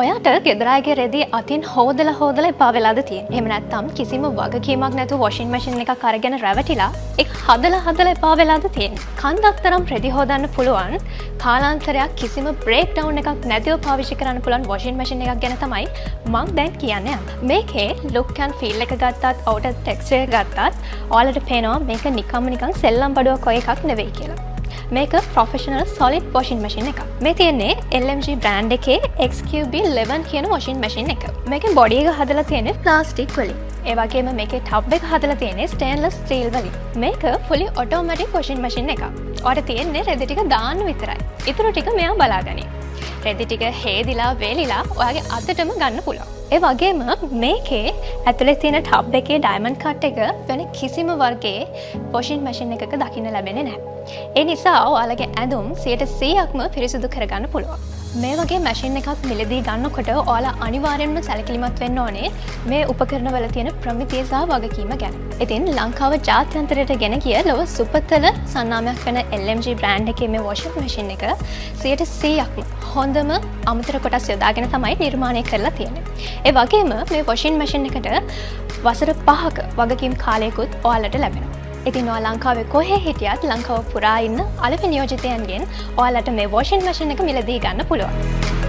ඔයාට ගෙදරාගේ රෙදි අතින් හෝදලා එපා වෙලාද තියෙන්නේ. එහෙම නැත්නම් කිසිම වගකීමක් නැතුව වොෂින් මැෂින් එකක් අරගෙන රැවටිලා ඒක හදලා එපා වෙලාද තියෙන්නේ. කන්දක් තරම් රෙදි හොදන්න පුළුවන් කාලාන්තරයක් කිසිම බ්‍රේක් ඩවුන් එකක් නැතිව පාවිච්චි කරන්න පුළුවන් වොෂින් මැෂින් එකක් ගැන තමයි මම දැන් කියන්නේ. මේකේ ලුක් ඇන්ඩ් ෆීල් එක ගත්තත් අවුටර් ටෙක්ස්චර් එක ගත්තත් ඔයාලට පේනවා මේක නිකන් සෙල්ලම් බඩුවක් වගේ එකක් නෙවෙයි කියලා. මේක ප්‍රොෆෙෂනල් සොලිඩ් වොෂින් මැෂින් එකක්. මේ තියෙන්නේ LMG බ්‍රෑන්ඩ් එකේ XQB11 කියන වොෂින් මැෂින් එක. මේකේ බොඩි එක හදලා තියෙන්නේ ප්ලාස්ටික් වලින්. ඒ වගේම මේකේ ටබ් එක හදලා තියෙන්නේ ස්ටේන්ලස් ස්ටීල් වලින්. මේක ෆුලි ඔටෝමැටික් වොෂින් මැෂින් එකක්. ඔයාලට තියෙන්නේ රෙදි ටික දාන්න විතරයි. ඊටු ටික මෙයා බලාගනි. රෙදි ටික හේදිලා වේලිලා ඔයාගේ අතටම ගන්න පුළුවන්. ඒ වගේම මේකේ ඇතුලේ තියෙන ටබ් එකේ ඩයමන්ඩ් කට් එක වෙන කිසිම වර්ගයේ වොෂින් මැෂින් එකක දකින්න ලැබෙන්නේ නැහැ. ඒ නිසා ඔයාලගේ ඇඳුම් 100%ක්ම පිරිසිදු කරගන්න පුළුවන්. මේ වගේ මැෂින් එකක් මිලදී ගන්නකොට ඔයාලා අනිවාර්යෙන්ම සැලකිලිමත් වෙන්න ඕනේ මේ උපකරණවල තියෙන ප්‍රමිතිය සහ වගකීම ගැන. ඉතින් ලංකාව ජාත්‍යන්තරයට ගෙන ගිය ලොව සුපතල සන්නාමයක් වෙන LMG බ්‍රෑන්ඩ් එකේ මේ වොෂින් මැෂින් එක 100%ක්ම හොඳම අමතර කොටස් යොදාගෙන තමයි නිර්මාණය කරලා තියෙන්නේ. ඒ වගේම මේ වොෂින් මැෂින් එකට වසර 5ක වගකීම් කාලයකුත් ඔයාලට ලැබෙනවා. ඉතින් ඔයා ලංකාවේ කොහේ හිටියත් ලංකාව පුරා ඉන්න අලෙවි නියෝජිතයන්ගෙන් ඔයාලට මේ වොෂින් මැෂින් එක මිලදී ගන්න පුළුවන්.